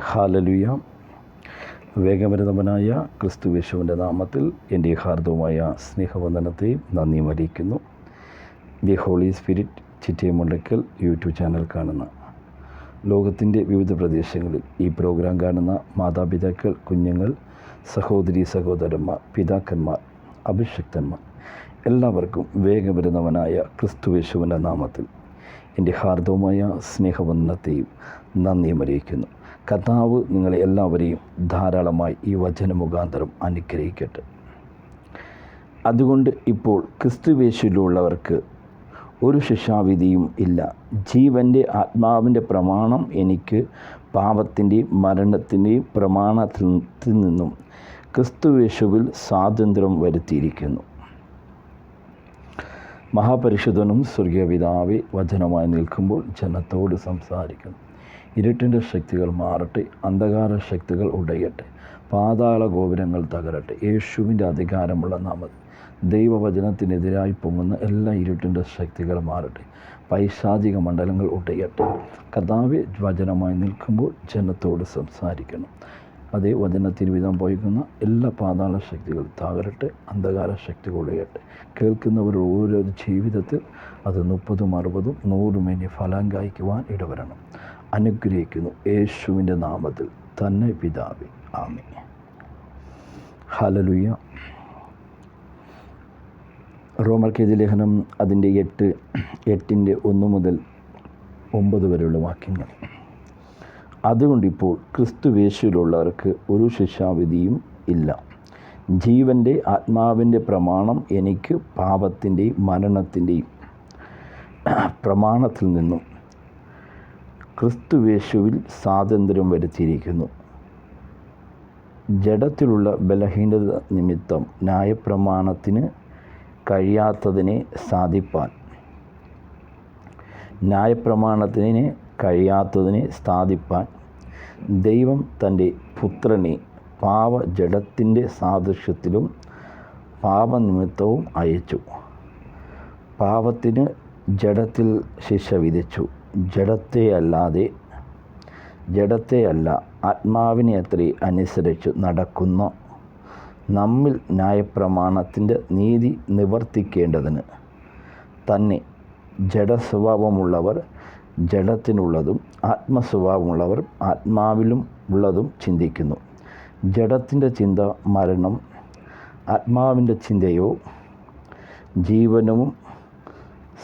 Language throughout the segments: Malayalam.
ഹല്ലേലൂയ. വേഗമരുന്നവനായ ക്രിസ്തുയേശുവിൻ്റെ നാമത്തിൽ എൻ്റെ ഹാർദവമായ സ്നേഹവന്ദനത്തെയും നന്ദിയും അറിയിക്കുന്നു. The holy spirit Chittayamundakkal YouTube channel കാണുന്ന ലോകത്തിൻ്റെ വിവിധ പ്രദേശങ്ങളിൽ ഈ പ്രോഗ്രാം കാണുന്ന മാതാപിതാക്കൾ, കുഞ്ഞുങ്ങൾ, സഹോദരി സഹോദരന്മാർ, പിതാക്കന്മാർ, അഭിഷിക്തന്മാർ എല്ലാവർക്കും വേഗമരുന്നവനായ ക്രിസ്തുയേശുവിൻ്റെ നാമത്തിൽ എൻ്റെ ഹാർദവമായ സ്നേഹവന്ദനത്തെയും നന്ദിയും അറിയിക്കുന്നു. കർത്താവ് നിങ്ങളെ എല്ലാവരെയും ധാരാളമായി ഈ വചനമുഖാന്തരം അനുഗ്രഹിക്കട്ടെ. അതുകൊണ്ട് ഇപ്പോൾ ക്രിസ്തുയേശുവിലുള്ളവർക്ക് ഒരു ശിക്ഷാവിധിയും ഇല്ല. ജീവൻ്റെ ആത്മാവിൻ്റെ പ്രമാണം എനിക്ക് പാപത്തിൻ്റെയും മരണത്തിൻ്റെയും പ്രമാണത്തിൽ നിന്നും ക്രിസ്തുയേശുവിൽ സ്വാതന്ത്ര്യം വരുത്തിയിരിക്കുന്നു. മഹാപരിശുദ്ധനും സ്വർഗീയ പിതാവേ, വചനമായി നിൽക്കുമ്പോൾ ജനത്തോട് സംസാരിക്കുന്നു. ഇരുട്ടിൻ്റെ ശക്തികൾ മാറട്ടെ, അന്ധകാര ശക്തികൾ ഉടയട്ടെ, പാതാള ഗോപുരങ്ങൾ തകരട്ടെ. യേശുവിൻ്റെ അധികാരമുള്ള നാമത്തിൽ ദൈവവചനത്തിനെതിരായി പൊങ്ങുന്ന എല്ലാ ഇരുട്ടിൻ്റെ ശക്തികൾ മാറട്ടെ, പൈശാചിക മണ്ഡലങ്ങൾ ഉടയട്ടെ. കർത്താവേ, വചനമായി നിൽക്കുമ്പോൾ ജനത്തോട് സംസാരിക്കണം. അതേ വചനത്തിന് വിധം പോയിക്കുന്ന എല്ലാ പാതാള ശക്തികൾ തകരട്ടെ, അന്ധകാര ശക്തികൾ ഉടയട്ടെ. കേൾക്കുന്നവർ ഓരോ ജീവിതത്തിൽ അത് 30, 60, 100 ഫലം കായ്ക്കുവാൻ ഇടവരണം. അനുഗ്രഹിക്കുന്നു യേശുവിൻ്റെ നാമത്തിൽ തന്നെ പിതാവേ, ആമേൻ. ഹല്ലേലൂയ. റോമർക്കെഴുതിയ ലേഖനം അതിൻ്റെ 8-ൻ്റെ 1 മുതൽ 9 വരെയുള്ള വാക്യങ്ങൾ. അതുകൊണ്ടിപ്പോൾ ക്രിസ്തുയേശുവിലുള്ളവർക്ക് ഒരു ശിക്ഷാവിധിയും ഇല്ല. ജീവൻ്റെ ആത്മാവിൻ്റെ പ്രമാണം എനിക്ക് പാപത്തിൻ്റെയും മരണത്തിൻ്റെയും പ്രമാണത്തിൽ നിന്നും ക്രിസ്തുയേശുവിൽ സ്വാതന്ത്ര്യം വരുത്തിയിരിക്കുന്നു. ജഡത്തിലുള്ള ബലഹീനത നിമിത്തം ന്യായപ്രമാണത്തിന് കഴിയാത്തതിനെ സാധിപ്പാൻ ദൈവം തൻ്റെ പുത്രനെ പാവജഡത്തിൻ്റെ സാദൃശ്യത്തിലും പാപനിമിത്തവും അയച്ചു. പാപത്തിന് ജഡത്തിൽ ശിക്ഷ വിധിച്ചു. ജഡത്തെയല്ല ആത്മാവിനെ അത്രേ അനുസരിച്ച് നടക്കുന്ന നമ്മിൽ ന്യായപ്രമാണത്തിൻ്റെ നീതി നിവർത്തിക്കേണ്ടതിന് തന്നെ ജഡസ്വഭാവമുള്ളവർ ജഡത്തിനുള്ളതും ആത്മസ്വഭാവമുള്ളവർ ആത്മാവിലും ഉള്ളതും ചിന്തിക്കുന്നു. ജഡത്തിൻ്റെ ചിന്ത മരണം, ആത്മാവിൻ്റെ ചിന്തയോ ജീവനും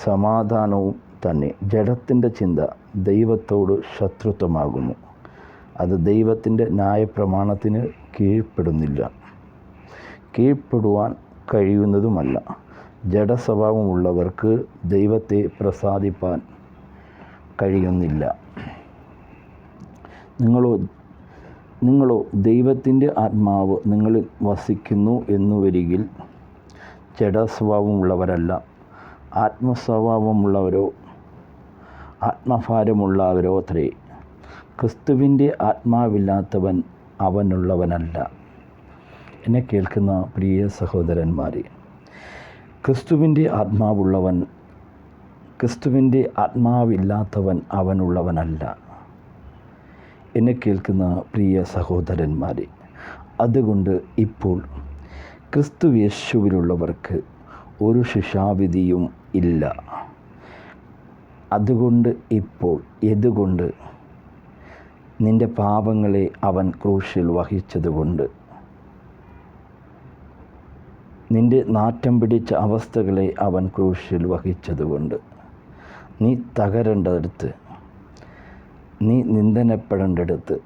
സമാധാനവും തന്നെ. ജഡത്തിൻ്റെ ചിന്ത ദൈവത്തോട് ശത്രുത്വമാകുന്നു. അത് ദൈവത്തിൻ്റെ ന്യായപ്രമാണത്തിന് കീഴ്പ്പെടുവാൻ കഴിയുന്നതുമല്ല. ജഡസ്വഭാവമുള്ളവർക്ക് ദൈവത്തെ പ്രസാദിപ്പാൻ കഴിയുന്നില്ല. നിങ്ങളോ ദൈവത്തിൻ്റെ ആത്മാവ് നിങ്ങളിൽ വസിക്കുന്നു എന്നു വരികിൽ ജഡസ്വഭാവമുള്ളവരല്ല, ആത്മഭാരമുള്ളവരോ അത്രേ. ക്രിസ്തുവിൻ്റെ ആത്മാവില്ലാത്തവൻ അവനുള്ളവനല്ല. എന്നെ കേൾക്കുന്ന പ്രിയ സഹോദരന്മാരെ, ക്രിസ്തുവിൻ്റെ ആത്മാവില്ലാത്തവൻ അവനുള്ളവനല്ല. എന്നെ കേൾക്കുന്ന പ്രിയ സഹോദരന്മാരെ, അതുകൊണ്ട് ഇപ്പോൾ ക്രിസ്തുയേശുവിലുള്ളവർക്ക് ഒരു ശിക്ഷാവിധിയും ഇല്ല. എന്തുകൊണ്ട്? നിന്റെ പാപങ്ങളെ അവൻ ക്രൂശിൽ വഹിച്ചതുകൊണ്ട്, നിന്റെ നാറ്റം പിടിച്ച അവസ്ഥകളെ അവൻ ക്രൂശിൽ വഹിച്ചതുകൊണ്ട്, നീ തകരേണ്ടടുത്ത്, നീ നിന്ദനപ്പെടേണ്ടടുത്ത്,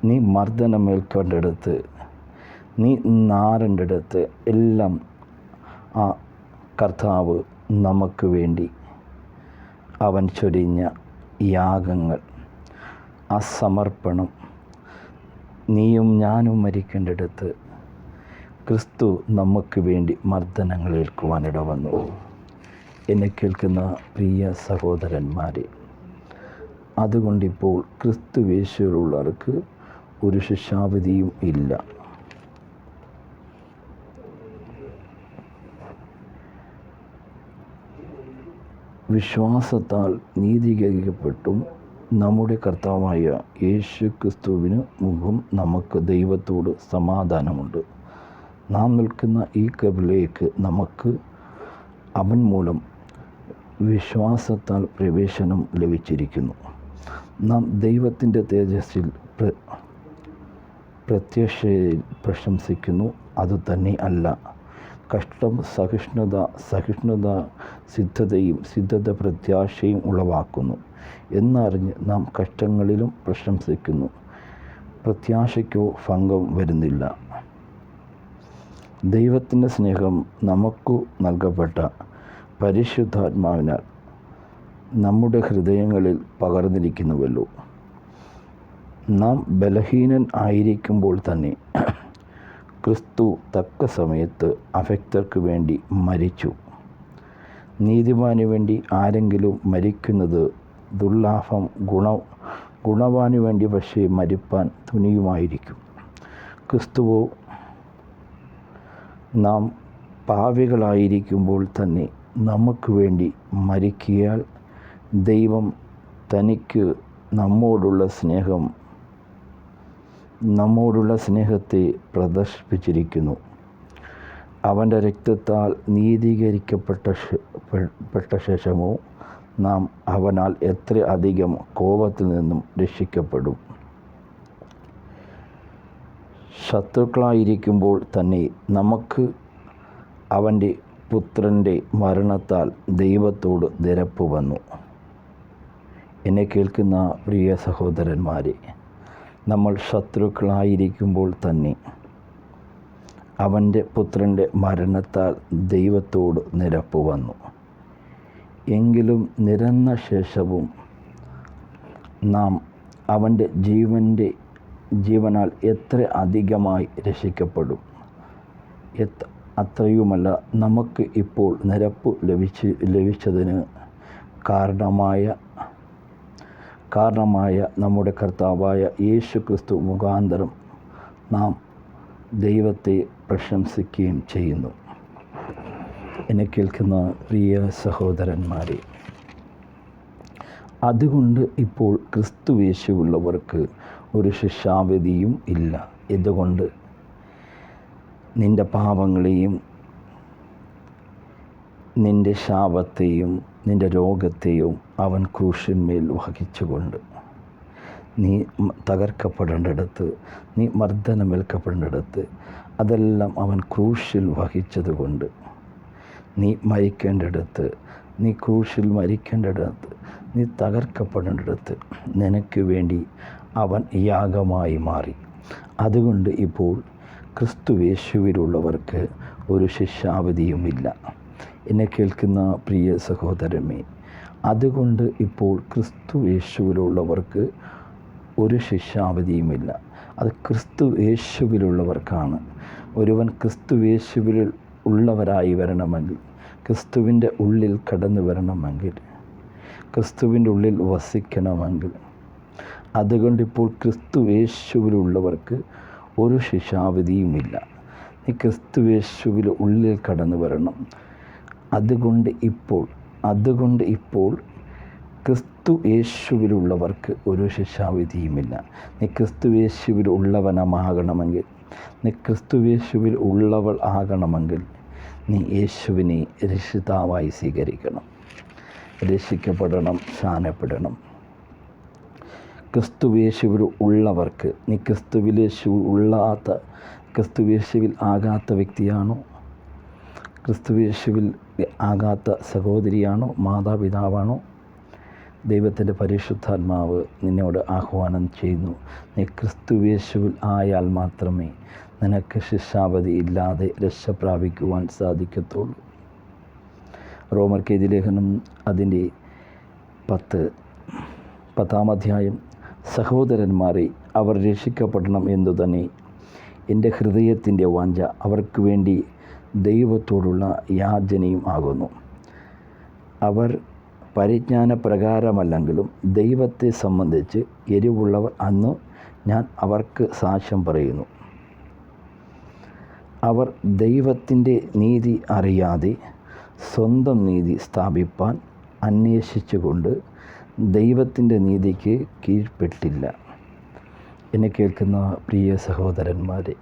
നീ മർദ്ദനമേൽക്കേണ്ടടുത്ത്, നീ നാറേണ്ടടുത്ത് എല്ലാം ആ കർത്താവ് നമുക്ക് വേണ്ടി അവൻ ചൊരിഞ്ഞ യാഗങ്ങൾ, ആ സമർപ്പണം, നീയും ഞാനും മരിക്കേണ്ടടുത്ത് ക്രിസ്തു നമുക്ക് വേണ്ടി മർദ്ദനങ്ങൾ ഏൽക്കുവാനിട വന്നു. എന്നെ കേൾക്കുന്ന പ്രിയ സഹോദരന്മാരെ, അതുകൊണ്ടിപ്പോൾ ക്രിസ്തുയേശുവിലുള്ളവർക്ക് ഒരു ശിക്ഷാവിധിയും ഇല്ല. വിശ്വാസത്താൽ നീതീകരിക്കപ്പെട്ടും നമ്മുടെ കർത്താവായ യേശു ക്രിസ്തുവിന് മുഖം നമുക്ക് ദൈവത്തോട് സമാധാനമുണ്ട്. നാം നിൽക്കുന്ന ഈ കൃപയിലേക്ക് നമുക്ക് അവൻ മൂലം വിശ്വാസത്താൽ പ്രവേശനം ലഭിച്ചിരിക്കുന്നു. നാം ദൈവത്തിൻ്റെ തേജസ്സിൽ പ്രത്യക്ഷയിൽ പ്രശംസിക്കുന്നു. അതുതന്നെ അല്ല, കഷ്ടം സഹിഷ്ണുത സിദ്ധത പ്രത്യാശയും ഉളവാക്കുന്നു എന്നറിഞ്ഞ് നാം കഷ്ടങ്ങളിലും പ്രശംസിക്കുന്നു. പ്രത്യാശയ്ക്കോ ഭംഗം വരുന്നില്ല. ദൈവത്തിൻ്റെ സ്നേഹം നമുക്കു നൽകപ്പെട്ട പരിശുദ്ധാത്മാവിനാൽ നമ്മുടെ ഹൃദയങ്ങളിൽ പകർന്നിരിക്കുന്നുവല്ലോ. നാം ബലഹീനൻ ആയിരിക്കുമ്പോൾ തന്നെ ക്രിസ്തു തക്ക സമയത്ത് അഭക്തർക്ക് വേണ്ടി മരിച്ചു. നീതിമാന് വേണ്ടി ആരെങ്കിലും മരിക്കുന്നത് ദുർലാഭം, ഗുണവാനു വേണ്ടി പക്ഷേ മരിപ്പാൻ തുനിയുമായിരിക്കും. ക്രിസ്തുവോ നാം പാപികളായിരിക്കുമ്പോൾ തന്നെ നമുക്ക് വേണ്ടി മരിക്കയാൽ ദൈവം തനിക്ക് നമ്മോടുള്ള സ്നേഹത്തെ പ്രദർശിപ്പിച്ചിരിക്കുന്നു. അവൻ്റെ രക്തത്താൽ നീതീകരിക്കപ്പെട്ട ശേഷമോ നാം അവനാൽ എത്ര അധികം കോപത്തിൽ നിന്നും രക്ഷിക്കപ്പെടും. ശത്രുക്കളായിരിക്കുമ്പോൾ തന്നെ നമുക്ക് അവൻ്റെ പുത്രൻ്റെ മരണത്താൽ ദൈവത്തോട് നിരപ്പ് വന്നു. എന്നെ കേൾക്കുന്ന പ്രിയ സഹോദരന്മാരെ, നമ്മൾ ശത്രുക്കളായിരിക്കുമ്പോൾ തന്നെ അവൻ്റെ പുത്രൻ്റെ മരണത്താൽ ദൈവത്തോട് നിരപ്പ് വന്നു. എങ്കിലും നിരന്ന ശേഷവും നാം അവൻ്റെ ജീവനാൽ എത്ര അധികമായി രക്ഷിക്കപ്പെടും. അത്രയുമല്ല, നമുക്ക് ഇപ്പോൾ നിരപ്പ് ലഭിച്ചതിന് കാരണമായ നമ്മുടെ കർത്താവായ യേശു ക്രിസ്തു മുഖാന്തരം നാം ദൈവത്തെ പ്രശംസിക്കുകയും ചെയ്യുന്നു. എന്നെ കേൾക്കുന്ന പ്രിയ സഹോദരന്മാരെ, അതുകൊണ്ട് ഇപ്പോൾ ക്രിസ്തു യേശുവുള്ളവർക്ക് ഒരു ശിക്ഷാവിധിയും ഇല്ല. ഇതുകൊണ്ട് നിൻ്റെ പാപങ്ങളെയും നിൻ്റെ ശാപത്തെയും നിൻ്റെ രോഗത്തെയും അവൻ ക്രൂശിന്മേൽ വഹിച്ചുകൊണ്ട്, നീ തകർക്കപ്പെടേണ്ടിടത്ത്, നീ മർദ്ദനമേൽക്കപ്പെടേണ്ടിടത്ത് അതെല്ലാം അവൻ ക്രൂശിൽ വഹിച്ചതുകൊണ്ട്, നീ മരിക്കേണ്ടിടത്ത്, നീ ക്രൂശിൽ മരിക്കേണ്ടിടത്ത്, നീ തകർക്കപ്പെടേണ്ടിടത്ത് നിനക്ക് വേണ്ടി അവൻ യാഗമായി മാറി. അതുകൊണ്ട് ഇപ്പോൾ ക്രിസ്തു യേശുവിലുള്ളവർക്ക് ഒരു ശിക്ഷാവിധിയുമില്ല. എന്നെ കേൾക്കുന്ന പ്രിയ സഹോദരമേ, അതുകൊണ്ട് ഇപ്പോൾ ക്രിസ്തു യേശുവിലുള്ളവർക്ക് ഒരു ശിക്ഷാവിധിയുമില്ല. അത് ക്രിസ്തു യേശുവിലുള്ളവർക്കാണ്. ഒരുവൻ ക്രിസ്തു യേശുവിൽ ഉള്ളവരായി വരണമെങ്കിൽ, ക്രിസ്തുവിൻ്റെ ഉള്ളിൽ കടന്നു വരണമെങ്കിൽ, ക്രിസ്തുവിൻ്റെ ഉള്ളിൽ വസിക്കണമെങ്കിൽ, അതുകൊണ്ടിപ്പോൾ ക്രിസ്തു യേശുവിലുള്ളവർക്ക് ഒരു ശിക്ഷാവിധിയുമില്ല. നീ ക്രിസ്തു യേശുവിൽ ഉള്ളിൽ കടന്നു വരണം. അതുകൊണ്ട് ഇപ്പോൾ ക്രിസ്തു യേശുവിലുള്ളവർക്ക് ഒരു ശിക്ഷാവിധിയുമില്ല. നീ ക്രിസ്തു യേശുവിൽ ഉള്ളവനമാകണമെങ്കിൽ, നീ ക്രിസ്തു യേശുവിൽ ഉള്ളവൾ ആകണമെങ്കിൽ നീ യേശുവിനെ രക്ഷിതാവായി സ്വീകരിക്കണം, രക്ഷിക്കപ്പെടണം, സ്നാനപ്പെടണം. ക്രിസ്തു യേശുവിൽ ഉള്ളവർക്ക്, നീ ക്രിസ്തു യേശുവിൽ ആകാത്ത വ്യക്തിയാണോ, ക്രിസ്തു യേശുവിൽ ആകാത്ത സഹോദരിയാണോ, മാതാപിതാവാണോ, ദൈവത്തിൻ്റെ പരിശുദ്ധാത്മാവ് നിന്നോട് ആഹ്വാനം ചെയ്യുന്നു. നീ ക്രിസ്തു യേശുവിൽ ആയാൽ മാത്രമേ നിനക്ക് ശിക്ഷാവിധി ഇല്ലാതെ രക്ഷ പ്രാപിക്കുവാൻ സാധിക്കത്തുള്ളൂ. റോമർക്കെഴുതിയ ലേഖനം അതിൻ്റെ 10-ാം അധ്യായം, സഹോദരന്മാരെ, അവർ രക്ഷിക്കപ്പെടണം എന്നു തന്നെ എൻ്റെ ഹൃദയത്തിൻ്റെ വാഞ്ച അവർക്ക് വേണ്ടി ദൈവത്തോടുള്ള യാചനയും ആകുന്നു. അവർ പരിജ്ഞാനപ്രകാരമല്ലെങ്കിലും ദൈവത്തെ സംബന്ധിച്ച് എരിവുള്ളവർ അന്ന് ഞാൻ അവർക്ക് സാക്ഷ്യം പറയുന്നു. അവർ ദൈവത്തിൻ്റെ നീതി അറിയാതെ സ്വന്തം നീതി സ്ഥാപിപ്പാൻ അന്വേഷിച്ചുകൊണ്ട് ദൈവത്തിൻ്റെ നീതിക്ക് കീഴ്പ്പെട്ടില്ല. എന്നെ കേൾക്കുന്ന പ്രിയ സഹോദരന്മാരെ,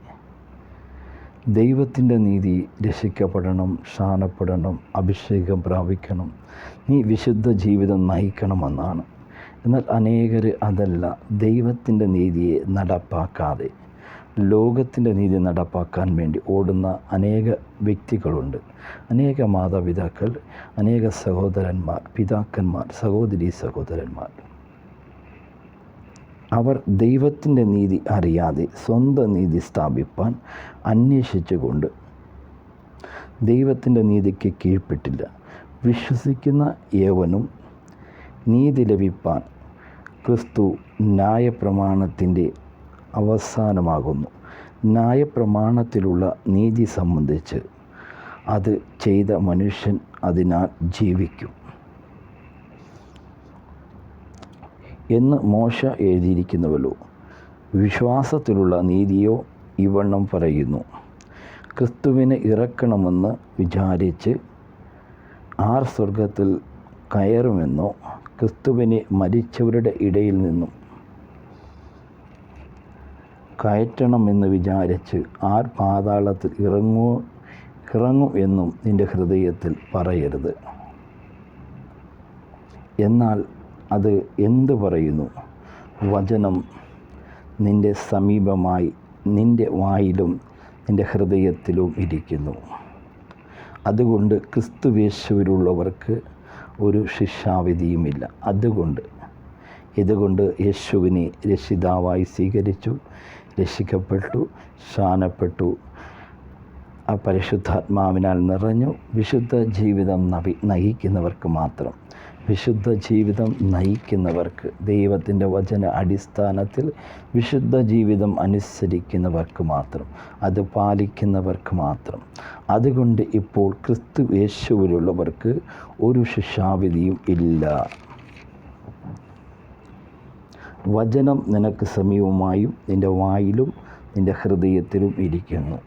ദൈവത്തിൻ്റെ നീതി രക്ഷിക്കപ്പെടണം, സ്ഥാനപ്പെടണം, അഭിഷേകം പ്രാപിക്കണം, നീ വിശുദ്ധ ജീവിതം നയിക്കണമെന്നാണ്. എന്നാൽ അനേകർ അതല്ല, ദൈവത്തിൻ്റെ നീതിയെ നടപ്പാക്കാതെ ലോകത്തിൻ്റെ നീതി നടപ്പാക്കാൻ വേണ്ടി ഓടുന്ന അനേക വ്യക്തികളുണ്ട്. അനേക മാതാപിതാക്കൾ, അനേക സഹോദരന്മാർ, പിതാക്കന്മാർ, സഹോദരന്മാർ. അവർ ദൈവത്തിൻ്റെ നീതി അറിയാതെ സ്വന്തം നീതി സ്ഥാപിപ്പാൻ അന്വേഷിച്ചുകൊണ്ട് ദൈവത്തിൻ്റെ നീതിക്ക് കീഴ്പ്പെട്ടില്ല. വിശ്വസിക്കുന്ന ഏവനും നീതി ലഭിപ്പാൻ ക്രിസ്തു ന്യായപ്രമാണത്തിൻ്റെ അവസാനമാകുന്നു. ന്യായപ്രമാണത്തിലുള്ള നീതി സംബന്ധിച്ച് അത് ചെയ്ത മനുഷ്യൻ അതിനാൽ ജീവിക്കും എന്ന് മോശ എഴുതിയിരിക്കുന്നുവല്ലോ. വിശ്വാസത്തിലുള്ള നീതിയോ ഇവണ്ണം പറയുന്നു: ക്രിസ്തുവിനെ ഇറക്കണമെന്ന് വിചാരിച്ച് ആർ സ്വർഗത്തിൽ കയറുമെന്നോ, ക്രിസ്തുവിനെ മരിച്ചവരുടെ ഇടയിൽ നിന്നും കയറ്റണമെന്ന് വിചാരിച്ച് ആർ പാതാളത്തിൽ ഇറങ്ങും എന്നും നിൻ്റെ ഹൃദയത്തിൽ പറയരുത്. എന്നാൽ അത് എന്ത് പറയുന്നു? വചനം നിൻ്റെ സമീപമായി, നിൻ്റെ വായിലും നിൻ്റെ ഹൃദയത്തിലും ഇരിക്കുന്നു. അതുകൊണ്ട് ക്രിസ്തുയേശുവിലുള്ളവർക്ക് ഒരു ശിക്ഷാവിധിയുമില്ല. ഇതുകൊണ്ട് യേശുവിനെ രക്ഷിതാവായി സ്വീകരിച്ചു, രക്ഷിക്കപ്പെട്ടു, സ്ഥാനപ്പെട്ടു, ആ പരിശുദ്ധാത്മാവിനാൽ നിറഞ്ഞു. വിശുദ്ധ ജീവിതം നയിക്കുന്നവർക്ക് മാത്രം, വിശുദ്ധ ജീവിതം നയിക്കുന്നവർക്ക്, ദൈവത്തിൻ്റെ വചന അടിസ്ഥാനത്തിൽ വിശുദ്ധ ജീവിതം അനുസരിക്കുന്നവർക്ക് മാത്രം, അത് പാലിക്കുന്നവർക്ക് മാത്രം. അതുകൊണ്ട് ഇപ്പോൾ ക്രിസ്തു യേശുവിലുള്ളവർക്ക് ഒരു ശിക്ഷാവിധിയും ഇല്ല. വചനം നിനക്ക് സമീപമായും നിൻ്റെ വായിലും നിൻ്റെ ഹൃദയത്തിലും ഇരിക്കുന്നു.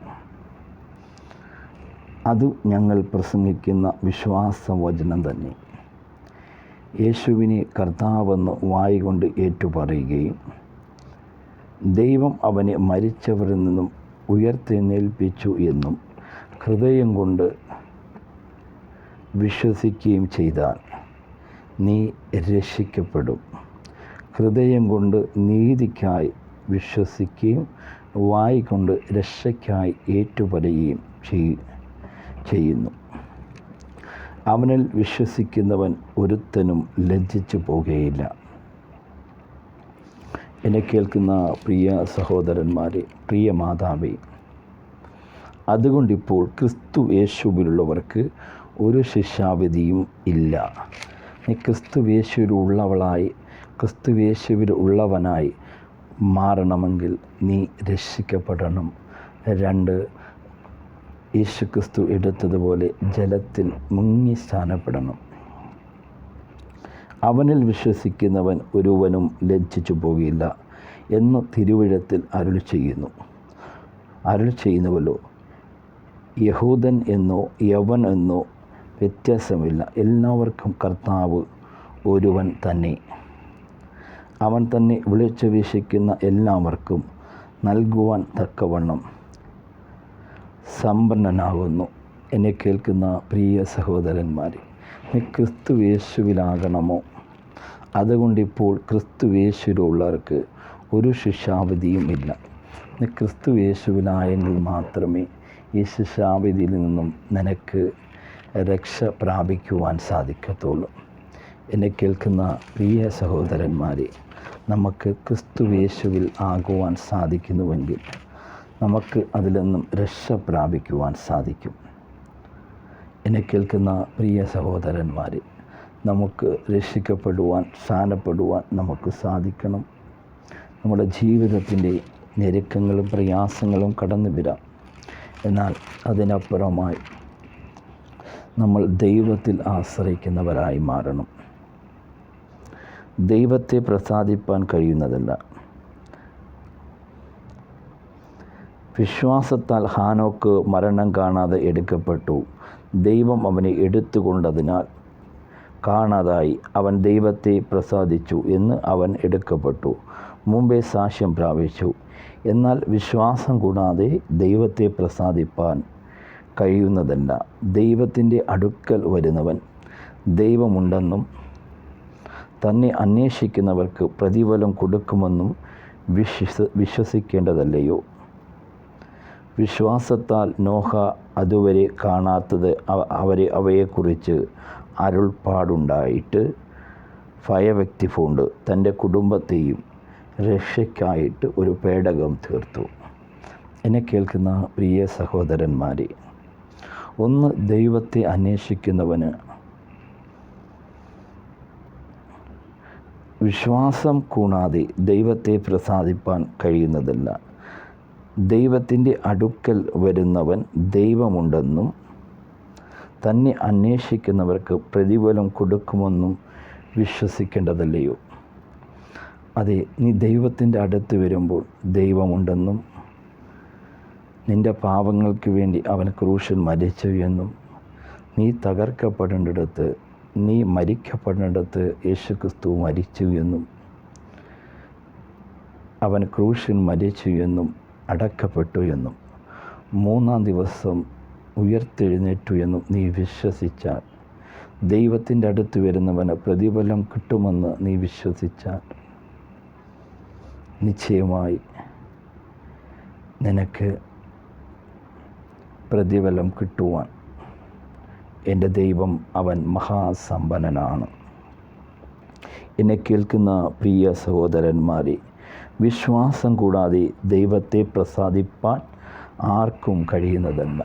അത് ഞങ്ങൾ പ്രസംഗിക്കുന്ന വിശ്വാസവചനം തന്നെ. യേശുവിനെ കർത്താവെന്ന് വായി കൊണ്ട് ഏറ്റുപറയുകയും ദൈവം അവനെ മരിച്ചവരിൽ നിന്നും ഉയർത്തെഴുന്നേൽപ്പിച്ചു എന്നും ഹൃദയം കൊണ്ട് വിശ്വസിക്കുകയും ചെയ്താൽ നീ രക്ഷിക്കപ്പെടും. ഹൃദയം കൊണ്ട് നീതിക്കായി വിശ്വസിക്കുകയും വായി കൊണ്ട് രക്ഷയ്ക്കായി ഏറ്റുപറയുകയും ചെയ്യുന്നു. അവനിൽ വിശ്വസിക്കുന്നവൻ ഒരുത്തനും ലജ്ജിച്ചു പോകുകയില്ല. എന്നെ കേൾക്കുന്ന പ്രിയ സഹോദരന്മാരെ, പ്രിയ മാതാവേ, അതുകൊണ്ടിപ്പോൾ ക്രിസ്തു യേശുവിലുള്ളവർക്ക് ഒരു ശിക്ഷാവിധിയും ഇല്ല. നീ ക്രിസ്തു യേശുവിലുള്ളവളായി, ക്രിസ്തു യേശുവിലുള്ളവനായി മാറണമെങ്കിൽ നീ രക്ഷിക്കപ്പെടണം. 2, യേശു ക്രിസ്തു എടുത്തതുപോലെ ജലത്തിൽ മുങ്ങി സ്ഥാനപ്പെടണം. അവനിൽ വിശ്വസിക്കുന്നവൻ ഒരുവനും ലജ്ജിച്ചു പോകില്ല എന്ന് തിരുവെഴുത്തിൽ അരുളി ചെയ്യുന്നുവല്ലോ. യഹൂദൻ എന്നോ യവൻ എന്നോ വ്യത്യാസമില്ല, എല്ലാവർക്കും കർത്താവ് ഒരുവൻ തന്നെ. അവൻ തന്നെ വിളിച്ചു വീക്ഷിക്കുന്ന എല്ലാവർക്കും നൽകുവാൻ തക്കവണ്ണം സമ്പന്നനാകുന്നു. എന്നെ കേൾക്കുന്ന പ്രിയ സഹോദരന്മാരെ, നീ ക്രിസ്തു യേശുവിലാകണമോ? അതുകൊണ്ടിപ്പോൾ ക്രിസ്തു യേശുവിലുള്ളവർക്ക് ഒരു ശിക്ഷാവിധിയും ഇല്ല. നീ ക്രിസ്തു യേശുവിലായെങ്കിൽ മാത്രമേ ഈ ശിക്ഷാവിധിയിൽ നിന്നും നിനക്ക് രക്ഷ പ്രാപിക്കുവാൻ സാധിക്കത്തുള്ളൂ. എന്നെ കേൾക്കുന്ന പ്രിയ സഹോദരന്മാരെ, നമുക്ക് ക്രിസ്തു യേശുവിൽ ആകുവാൻ സാധിക്കുന്നുവെങ്കിൽ നമുക്ക് അതിൽ നിന്നും രക്ഷ പ്രാപിക്കുവാൻ സാധിക്കും. എന്നെ കേൾക്കുന്ന പ്രിയ സഹോദരന്മാരെ, നമുക്ക് രക്ഷിക്കപ്പെടുവാൻ, സ്ഥാനപ്പെടുവാൻ നമുക്ക് സാധിക്കണം. നമ്മുടെ ജീവിതത്തിൻ്റെ ഞെരുക്കങ്ങളും പ്രയാസങ്ങളും കടന്നു വരാം. എന്നാൽ അതിനപ്പുറമായി നമ്മൾ ദൈവത്തിൽ ആശ്രയിക്കുന്നവരായി മാറണം. ദൈവത്തെ പ്രസാദിപ്പാൻ കഴിയുന്നതല്ല. വിശ്വാസത്താൽ ഹാനോക്ക് മരണം കാണാതെ എടുക്കപ്പെട്ടു. ദൈവം അവനെ എടുത്തുകൊണ്ടതിനാൽ കാണാതായി. അവൻ ദൈവത്തെ പ്രസാദിച്ചു എന്ന് അവൻ എടുക്കപ്പെട്ടു. മുമ്പേ സാക്ഷ്യം പ്രാപിച്ചു. എന്നാൽ വിശ്വാസം കൂടാതെ ദൈവത്തെ പ്രസാദിപ്പാൻ കഴിയുന്നതല്ല. ദൈവത്തിൻ്റെ അടുക്കൽ വരുന്നവൻ ദൈവമുണ്ടെന്നും തന്നെ അന്വേഷിക്കുന്നവർക്ക് പ്രതിഫലം കൊടുക്കുമെന്നും വിശ്വസിക്കേണ്ടതല്ലയോ? വിശ്വാസത്താൽ നോഹ അതുവരെ കാണാത്തത് അവയെക്കുറിച്ച് അരുൾപ്പാടുണ്ടായിട്ട് ഭയഭക്തി പൂണ്ട് തൻ്റെ കുടുംബത്തെയും രക്ഷയ്ക്കായിട്ട് ഒരു പേടകം തീർത്തു. എന്നെ കേൾക്കുന്ന പ്രിയ സഹോദരന്മാരെ, ഒന്ന്, ദൈവത്തെ അന്വേഷിക്കുന്നവന് വിശ്വാസം കൂടാതെ ദൈവത്തെ പ്രസാദിപ്പാൻ കഴിയുന്നതല്ല. ദൈവത്തിൻ്റെ അടുക്കൽ വരുന്നവൻ ദൈവമുണ്ടെന്നും തന്നെ അന്വേഷിക്കുന്നവർക്ക് പ്രതിഫലം കൊടുക്കുമെന്നും വിശ്വസിക്കേണ്ടതല്ലയോ? അതെ, നീ ദൈവത്തിൻ്റെ അടുത്ത് വരുമ്പോൾ ദൈവമുണ്ടെന്നും നിൻ്റെ പാപങ്ങൾക്ക് വേണ്ടി അവൻ ക്രൂശിൽ മരിച്ചു എന്നും നീ തകർക്കപ്പെടേണ്ടിടത്ത്, നീ മരിക്കപ്പെടേണ്ടിടത്ത് യേശുക്രിസ്തു മരിച്ചു എന്നും അവൻ ക്രൂശിൽ മരിച്ചു എന്നും അടക്കപ്പെട്ടു എന്നും മൂന്നാം ദിവസം ഉയർത്തെഴുന്നേറ്റു എന്നും നീ വിശ്വസിച്ചാൽ, ദൈവത്തിൻ്റെ അടുത്ത് വരുന്നവന് പ്രതിഫലം കിട്ടുമെന്ന് നീ വിശ്വസിച്ചാൽ, നിശ്ചയമായി നിനക്ക് പ്രതിഫലം കിട്ടുവാൻ എൻ്റെ ദൈവം അവൻ മഹാസമ്പന്നനാണ്. എന്നെ കേൾക്കുന്ന പ്രിയ സഹോദരന്മാരെ, വിശ്വാസം കൂടാതെ ദൈവത്തെ പ്രസാദിപ്പാൻ ആർക്കും കഴിയുന്നതല്ല.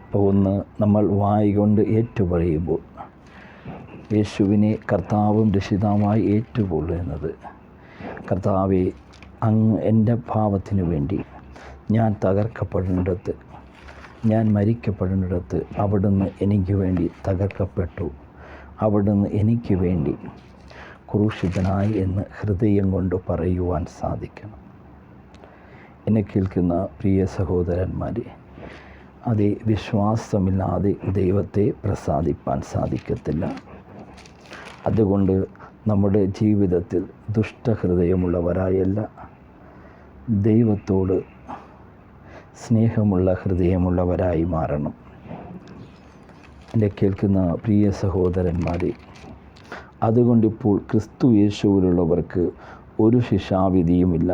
അപ്പോൾ ഒന്ന്, നമ്മൾ വായികൊണ്ട് ഏറ്റുപറയുമ്പോൾ, യേശുവിനെ കർത്താവും രക്ഷിതാവുമായി ഏറ്റുപറയുന്നത്, കർത്താവെ, അങ്ങ് എൻ്റെ പാപത്തിനു വേണ്ടി ഞാൻ തകർക്കപ്പെടേണ്ടിടത്ത്, ഞാൻ മരിക്കപ്പെടേണ്ടിടത്ത് അവിടുന്ന് എനിക്ക് വേണ്ടി തകർക്കപ്പെട്ടു, അവിടുന്ന് എനിക്ക് വേണ്ടി ക്രൂശിതനായി എന്ന് ഹൃദയം കൊണ്ട് പറയുവാൻ സാധിക്കണം. എന്നെ കേൾക്കുന്ന പ്രിയ സഹോദരന്മാരെ, അതേ, വിശ്വാസമില്ലാതെ ദൈവത്തെ പ്രസാദിപ്പാൻ സാധിക്കത്തില്ല. അതുകൊണ്ട് നമ്മുടെ ജീവിതത്തിൽ ദുഷ്ടഹൃദയമുള്ളവരായല്ല, ദൈവത്തോട് സ്നേഹമുള്ള ഹൃദയമുള്ളവരായി മാറണം. എന്നെ കേൾക്കുന്ന പ്രിയ സഹോദരന്മാരെ, അതുകൊണ്ടിപ്പോൾ ക്രിസ്തു യേശുവിലുള്ളവർക്ക് ഒരു ശിക്ഷാവിധിയുമില്ല.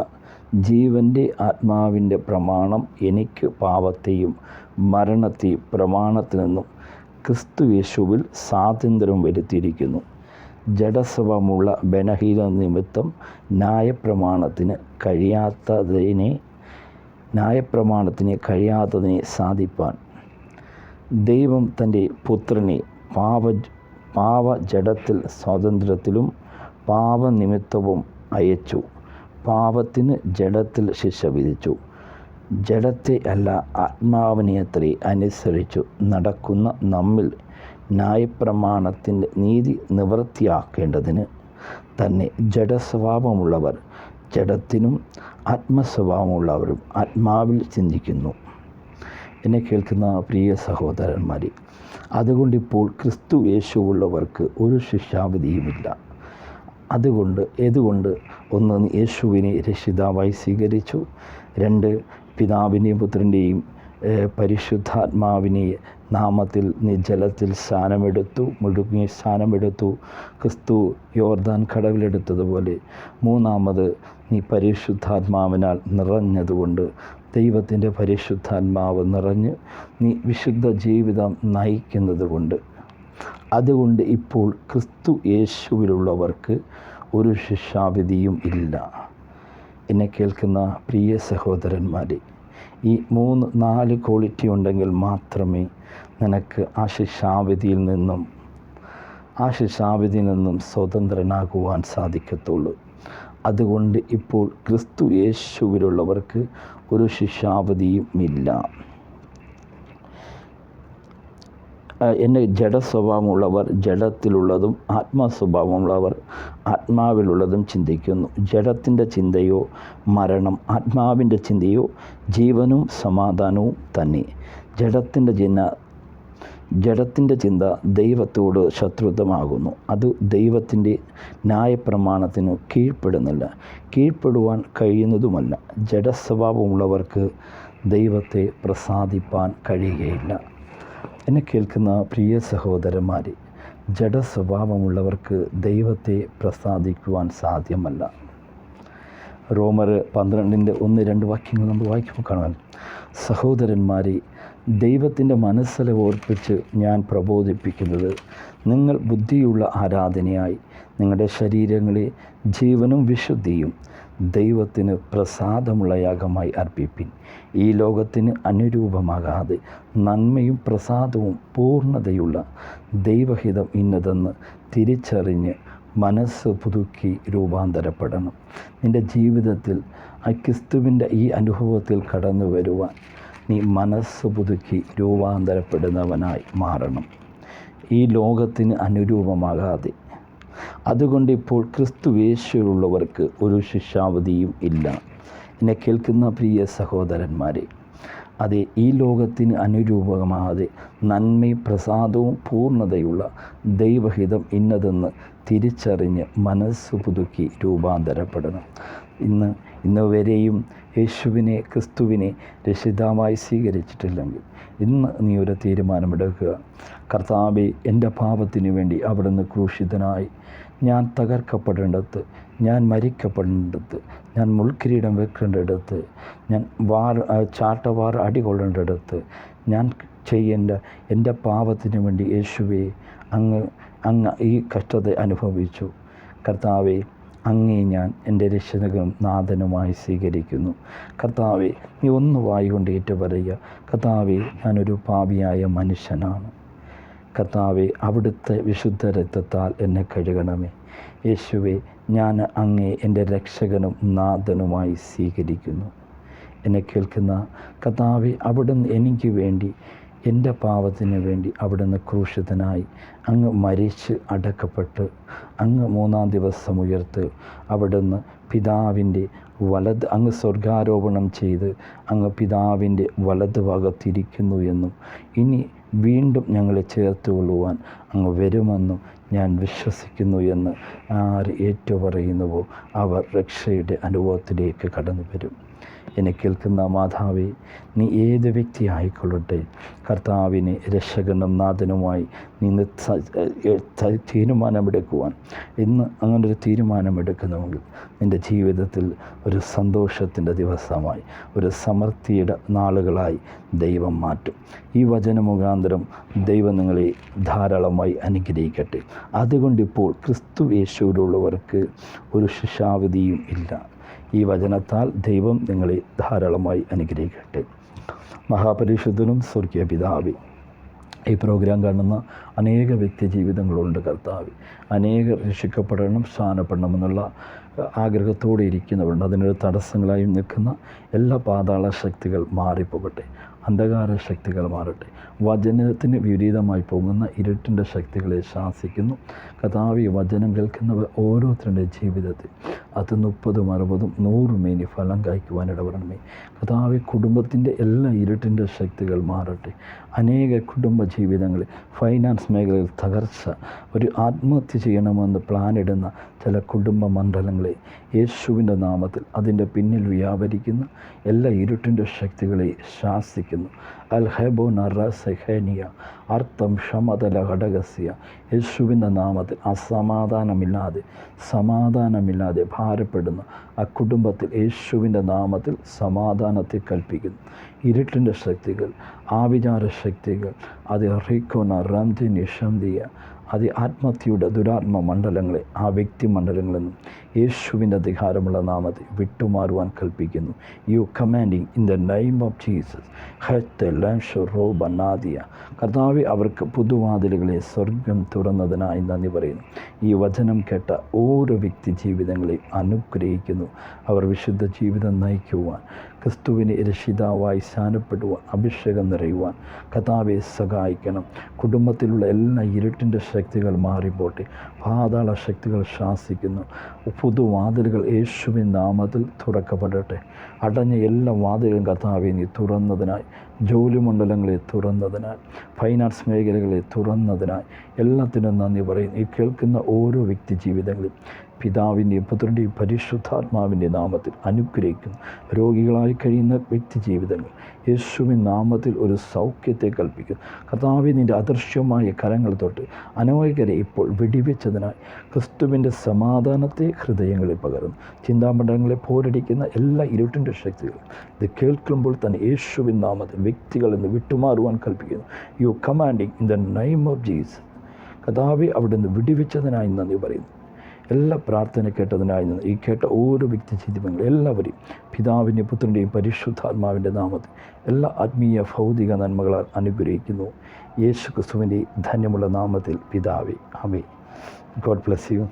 ജീവൻ്റെ ആത്മാവിൻ്റെ പ്രമാണം എനിക്ക് പാപത്തെയും മരണത്തെയും പ്രമാണത്തിൽ നിന്നും ക്രിസ്തു യേശുവിൽ സ്വാതന്ത്ര്യം വരുത്തിയിരിക്കുന്നു. ജഡസ്വഭാവമുള്ള ബലഹീന നിമിത്തം ന്യായപ്രമാണത്തിന് കഴിയാത്തതിനെ സാധിപ്പാൻ ദൈവം തൻ്റെ പുത്രനെ പാപജഡത്തിൽ സ്വാതന്ത്ര്യത്തിലും പാപനിമിത്തവും അയച്ചു. പാപത്തിന് ജഡത്തിൽ ശിക്ഷ വിധിച്ചു. ജഡത്തെ അല്ല, ആത്മാവിനെയത്രേ അനുസരിച്ചു നടക്കുന്ന നമ്മിൽ ന്യായപ്രമാണത്തിൻ്റെ നീതി നിവൃത്തിയാക്കേണ്ടതിന് തന്നെ ജഡസ്വഭാവമുള്ളവർ ജഡത്തിനും ആത്മസ്വഭാവമുള്ളവരും ആത്മാവിൽ ചിന്തിക്കുന്നു. എന്നെ കേൾക്കുന്ന പ്രിയ സഹോദരന്മാരെ, അതുകൊണ്ടിപ്പോൾ ക്രിസ്തു യേശുവുള്ളവർക്ക് ഒരു ശിക്ഷാവിധിയുമില്ല. ഏതുകൊണ്ട് ഒന്ന്, യേശുവിനെ രക്ഷിതാവായി സ്വീകരിച്ചു. രണ്ട്, പിതാവിൻ്റെയും പുത്രൻ്റെയും പരിശുദ്ധാത്മാവിനെ നാമത്തിൽ നീ ജലത്തിൽ സ്നാനമെടുത്തു, മുഴുകി സ്നാനമെടുത്തു, ക്രിസ്തു യോർദാൻ കടവിലെടുത്തതുപോലെ. മൂന്നാമത്, നീ പരിശുദ്ധാത്മാവിനാൽ നിറഞ്ഞതുകൊണ്ട്, ദൈവത്തിൻ്റെ പരിശുദ്ധാത്മാവ് നിറഞ്ഞ് നീ വിശുദ്ധ ജീവിതം നയിക്കുന്നത് കൊണ്ട്, അതുകൊണ്ട് ഇപ്പോൾ ക്രിസ്തു യേശുവിലുള്ളവർക്ക് ഒരു ശിക്ഷാവിധിയും ഇല്ല. എന്നെ കേൾക്കുന്ന പ്രിയ സഹോദരന്മാരെ, ഈ 3-4 ക്വാളിറ്റി ഉണ്ടെങ്കിൽ മാത്രമേ നിനക്ക് ആ ശിക്ഷാവിധിയിൽ നിന്നും സ്വതന്ത്രനാകുവാൻ സാധിക്കത്തുള്ളൂ. അതുകൊണ്ട് ഇപ്പോൾ ക്രിസ്തു യേശുവിലുള്ളവർക്ക് ഒരു ശിക്ഷാവിധിയും ഇല്ല. എന്നെ ജഡസ്വഭാവമുള്ളവർ ജഡത്തിലുള്ളതും ആത്മസ്വഭാവമുള്ളവർ ആത്മാവിലുള്ളതും ചിന്തിക്കുന്നു. ജഡത്തിൻ്റെ ചിന്തയോ മരണം, ആത്മാവിൻ്റെ ചിന്തയോ ജീവനും സമാധാനവും തന്നെ. ജഡത്തിൻ്റെ ജഡത്തിൻ്റെ ചിന്ത ദൈവത്തോട് ശത്രുത്വമാകുന്നു. അത് ദൈവത്തിൻ്റെ ന്യായപ്രമാണത്തിന് കീഴ്പ്പെടുന്നില്ല, കീഴ്പ്പെടുവാൻ കഴിയുന്നതുമല്ല. ജഡസ്വഭാവമുള്ളവർക്ക് ദൈവത്തെ പ്രസാദിപ്പാൻ കഴിയുകയില്ല. എന്നെ കേൾക്കുന്ന പ്രിയ സഹോദരന്മാരെ, ജഡസ്വഭാവമുള്ളവർക്ക് ദൈവത്തെ പ്രസാദിക്കുവാൻ സാധ്യമല്ല. റോമർ 12:1-2 വാക്യങ്ങൾ നമ്മൾ വായിക്കുമ്പോൾ കാണാൻ, സഹോദരന്മാരെ, ദൈവത്തിൻ്റെ മനസ്സിലെ ഓർപ്പിച്ച് ഞാൻ പ്രബോധിപ്പിക്കുന്നത്, നിങ്ങൾ ബുദ്ധിയുള്ള ആരാധനയായി നിങ്ങളുടെ ശരീരങ്ങളെ ജീവനും വിശുദ്ധിയും ദൈവത്തിന് പ്രസാദമുള്ള യാഗമായി അർപ്പിപ്പിൻ. ഈ ലോകത്തിന് അനുരൂപമാകാതെ നന്മയും പ്രസാദവും പൂർണ്ണതയുള്ള ദൈവഹിതം ഇന്നതെന്ന് തിരിച്ചറിഞ്ഞ് മനസ്സ് പുതുക്കി രൂപാന്തരപ്പെടണം. നിൻ്റെ ജീവിതത്തിൽ ക്രിസ്തുവിൻ്റെ ഈ അനുഭവത്തിൽ കടന്നു വരുവാൻ നീ മനസ്സ് പുതുക്കി രൂപാന്തരപ്പെടുന്നവനായി മാറണം. ഈ ലോകത്തിന് അനുരൂപമാകാതെ. അതുകൊണ്ട് ഇപ്പോൾ ക്രിസ്തു യേശുവിലുള്ളവർക്ക് ഒരു ശിക്ഷാവധിയും ഇല്ല. എന്നെ കേൾക്കുന്ന പ്രിയ സഹോദരന്മാരെ, അതെ, ഈ ലോകത്തിന് അനുരൂപമാകാതെ നന്മയും പ്രസാദവും പൂർണ്ണതയുള്ള ദൈവഹിതം ഇന്നതെന്ന് തിരിച്ചറിഞ്ഞ് മനസ്സ് പുതുക്കി രൂപാന്തരപ്പെടണം. ഇന്ന് വരെയും യേശുവിനെ, ക്രിസ്തുവിനെ രക്ഷിതാവായി സ്വീകരിച്ചിട്ടില്ലെങ്കിൽ ഇന്ന് നീ ഒരു തീരുമാനമെടുക്കുക. കർത്താവേ, എൻ്റെ പാപത്തിനു വേണ്ടി അവിടുന്ന് ക്രൂശിതനായി. ഞാൻ തകർക്കപ്പെടേണ്ടത്, ഞാൻ മരിക്കപ്പെടേണ്ടത്, ഞാൻ മുൾക്കിരീടം വെക്കേണ്ടടുത്ത്, ഞാൻ ചാട്ടവാർ അടികൊള്ളേണ്ടടുത്ത് ഞാൻ ചെയ്യേണ്ട എൻ്റെ പാപത്തിനു വേണ്ടി യേശുവേ അങ്ങ് ഈ കഷ്ടത അനുഭവിച്ചു. കർത്താവേ, അങ്ങേ ഞാൻ എൻ്റെ രക്ഷകനും നാഥനുമായി സ്വീകരിക്കുന്നു. കർത്താവേ, നീ ഒന്ന് വായുകൊണ്ട് ഏറ്റുപറയുക, കർത്താവേ, ഞാനൊരു പാപിയായ മനുഷ്യനാണ്. കർത്താവേ, അവിടുത്തെ വിശുദ്ധ രക്തത്താൽ എന്നെ കഴുകണമേ. യേശുവേ, ഞാൻ അങ്ങേ എൻ്റെ രക്ഷകനും നാഥനുമായി സ്വീകരിക്കുന്നു. എന്നെ കേൾക്കുന്ന കർത്താവേ, അവിടുന്ന് എനിക്ക് വേണ്ടി, എൻ്റെ പാപത്തിന് വേണ്ടി അവിടുന്ന് ക്രൂശിതനായി, അങ്ങ് മരിച്ച് അടക്കപ്പെട്ട് അങ്ങ് 3-ാം ദിവസം ഉയർത്ത് അവിടുന്ന് പിതാവിൻ്റെ അങ്ങ് സ്വർഗാരോപണം ചെയ്ത് അങ്ങ് പിതാവിൻ്റെ വലതുഭാഗത്തിരിക്കുന്നു എന്നും ഇനി വീണ്ടും ഞങ്ങളെ ചേർത്തുകൊള്ളുവാൻ അങ്ങ് വരുമെന്നും ഞാൻ വിശ്വസിക്കുന്നു എന്ന് ആര് ഏറ്റുപറയുന്നുവോ അവർ രക്ഷയുടെ അനുഭവത്തിലേക്ക് കടന്നു വരും. എന്നെ കേൾക്കുന്ന മാതാവേ, നീ ഏത് വ്യക്തി ആയിക്കൊള്ളട്ടെ, കർത്താവിനെ രക്ഷകനും നാഥനുമായി നിന്ന് തീരുമാനമെടുക്കുവാൻ ഇന്ന് അങ്ങനൊരു തീരുമാനമെടുക്കുന്നുവെങ്കിൽ നിൻ്റെ ജീവിതത്തിൽ ഒരു സന്തോഷത്തിൻ്റെ ദിവസമായി, ഒരു സമൃദ്ധിയുടെ നാളുകളായി ദൈവം മാറ്റും. ഈ വചനമുഖാന്തരം ദൈവം നിങ്ങളെ ധാരാളമായി അനുഗ്രഹിക്കട്ടെ. അതുകൊണ്ടിപ്പോൾ ക്രിസ്തു യേശുവിലുള്ളവർക്ക് ഒരു ശിക്ഷാവിധിയും ഇല്ല. ഈ വചനത്താൽ ദൈവം നിങ്ങളെ ധാരാളമായി അനുഗ്രഹിക്കട്ടെ. മഹാപരിശുദ്ധനും സ്വർഗീയ പിതാവേ, ഈ പ്രോഗ്രാം കാണുന്ന അനേക വ്യക്തി ജീവിതങ്ങളുണ്ട് കർത്താവേ. അനേകർ രക്ഷിക്കപ്പെടണം, സ്ഥാനപ്പെടണമെന്നുള്ള ആഗ്രഹത്തോടെ ഇരിക്കുന്നവരുണ്ട്. അതിനൊരു തടസ്സങ്ങളായി നിൽക്കുന്ന എല്ലാ പാതാള ശക്തികൾ മാറിപ്പോകട്ടെ, അന്ധകാര ശക്തികൾ മാറട്ടെ. വചനത്തിന് വിപരീതമായി പോകുന്ന ഇരുട്ടിൻ്റെ ശക്തികളെ ശാസിക്കുന്നു. കർത്താവേ, വചനം കേൾക്കുന്നവർ ഓരോരുത്തരുടെ ജീവിതത്തിൽ അത് 30, 60, 100 മേനി ഫലം കായ്ക്കുവാൻ ഇടവരണമേ. കർത്താവേ, കുടുംബത്തിൻ്റെ എല്ലാ ഇരുട്ടിൻ്റെ ശക്തികൾ മാറട്ടെ. അനേക കുടുംബ ജീവിതങ്ങളിൽ ഫൈനാൻസ് മേഖലയിൽ തകർച്ച, ഒരു ആത്മഹത്യ ചെയ്യണമെന്ന് പ്ലാനിടുന്ന ചില കുടുംബ മണ്ഡലങ്ങളെ യേശുവിൻ്റെ നാമത്തിൽ അതിൻ്റെ പിന്നിൽ വ്യാപരിക്കുന്ന എല്ലാ ഇരുട്ടിൻ്റെ ശക്തികളെ ശാസിക്കുന്നു. അൽഹബോനറസഹനിയ അർത്ഥം ക്ഷമതല ഘടകസ്യ. യേശുവിൻ്റെ നാമത്തിൽ സമാധാനമില്ലാതെ ഭാരപ്പെടുന്ന ആ കുടുംബത്തിൽ യേശുവിൻ്റെ നാമത്തിൽ സമാധാനത്തെ കൽപ്പിക്കുന്നു. ഇരുട്ടിൻ്റെ ശക്തികൾ, ആവിചാര ശക്തികൾ, അത് റിക്കോന റംതി നിഷന്തിയ, അത് ആത്മഹത്യയുടെ ദുരാത്മ മണ്ഡലങ്ങളെ, ആ വ്യക്തി മണ്ഡലങ്ങളിൽ നിന്നും യേശുവിൻ്റെ അധികാരമുള്ള നാമത്തെ വിട്ടുമാറുവാൻ കൽപ്പിക്കുന്നു. You commanding in the name of Jesus. ഹെത്ത് ലാൻഷോ റോബ നാദിയ. കർത്താവെ, അവർക്ക് പുതുവാതിലുകളെ സ്വർഗം തുറന്നതിനായി നന്ദി പറയുന്നു. ഈ വചനം കേട്ട ഓരോ വ്യക്തി ജീവിതങ്ങളെയും അനുഗ്രഹിക്കുന്നു. അവർ വിശുദ്ധ ജീവിതം നയിക്കുവാൻ, ക്രിസ്തുവിനെ രക്ഷിതാവായി സ്ഥാനപ്പെടുവാൻ, അഭിഷേകം നിറയുവാൻ കർത്താവെ സഹായിക്കണം. കുടുംബത്തിലുള്ള എല്ലാ ഇരുട്ടിൻ്റെ ശക്തികൾ മാറിപ്പോട്ടെ. പാതാള ശക്തികൾ ശാസിക്കുന്നു. പുതുവാതിലുകൾ യേശുവിൻ നാമത്തിൽ തുറക്കപ്പെടട്ടെ. അടഞ്ഞ എല്ലാ വാതിലുകളും കർത്താവേ നീ തുറന്നതിനായി, ജോലി മണ്ഡലങ്ങളെ തുറന്നതിനായി, ഫൈനാൻസ് മേഖലകളെ തുറന്നതിനായി എല്ലാത്തിനും നന്ദി പറയും. ഈ കേൾക്കുന്ന ഓരോ വ്യക്തി ജീവിതങ്ങളും പിതാവിൻ്റെയും പുത്രൻ്റെയും പരിശുദ്ധാത്മാവിൻ്റെ നാമത്തിൽ അനുഗ്രഹിക്കുന്നു. രോഗികളായി കഴിയുന്ന വ്യക്തി ജീവിതങ്ങൾ യേശുവിൻ നാമത്തിൽ ഒരു സൗഖ്യത്തെ കൽപ്പിക്കുന്നു. കർത്താവേ, നിൻ്റെ അദൃശ്യമായ കരങ്ങൾ തൊട്ട് അനേകരെ ഇപ്പോൾ വെടിവെച്ചതിനായി ക്രിസ്തുവിൻ്റെ സമാധാനത്തെ ഹൃദയങ്ങളിൽ പകരുന്നു. ചിന്താമണ്ഡലങ്ങളെ പോരടിക്കുന്ന എല്ലാ ഇരുട്ടിൻ്റെ ശക്തികൾ ഇത് കേൾക്കുമ്പോൾ തന്നെ യേശുവിൻ നാമത്തിൽ വ്യക്തികളിൽ നിന്ന് വിട്ടുമാറുവാൻ കൽപ്പിക്കുന്നു. You commanding in the name of Jesus. കർത്താവേ, അവിടെ നിന്ന് വിടിവെച്ചതിനായി നന്ദി പറയുന്നു. എല്ലാ പ്രാർത്ഥന കേട്ടതിനായി നിന്ന് ഈ കേട്ട ഓരോ വ്യക്തി ജീവിതങ്ങളും എല്ലാവരെയും പിതാവിൻ്റെയും പുത്രൻ്റെയും പരിശുദ്ധാത്മാവിൻ്റെ നാമത്തിൽ എല്ലാ ആത്മീയ ഭൗതിക നന്മകളാൽ അനുഗ്രഹിക്കുന്നു. യേശു ക്രിസ്തുവിൻ്റെ ധന്യമുള്ള നാമത്തിൽ പിതാവേ, ആമേൻ. God bless you.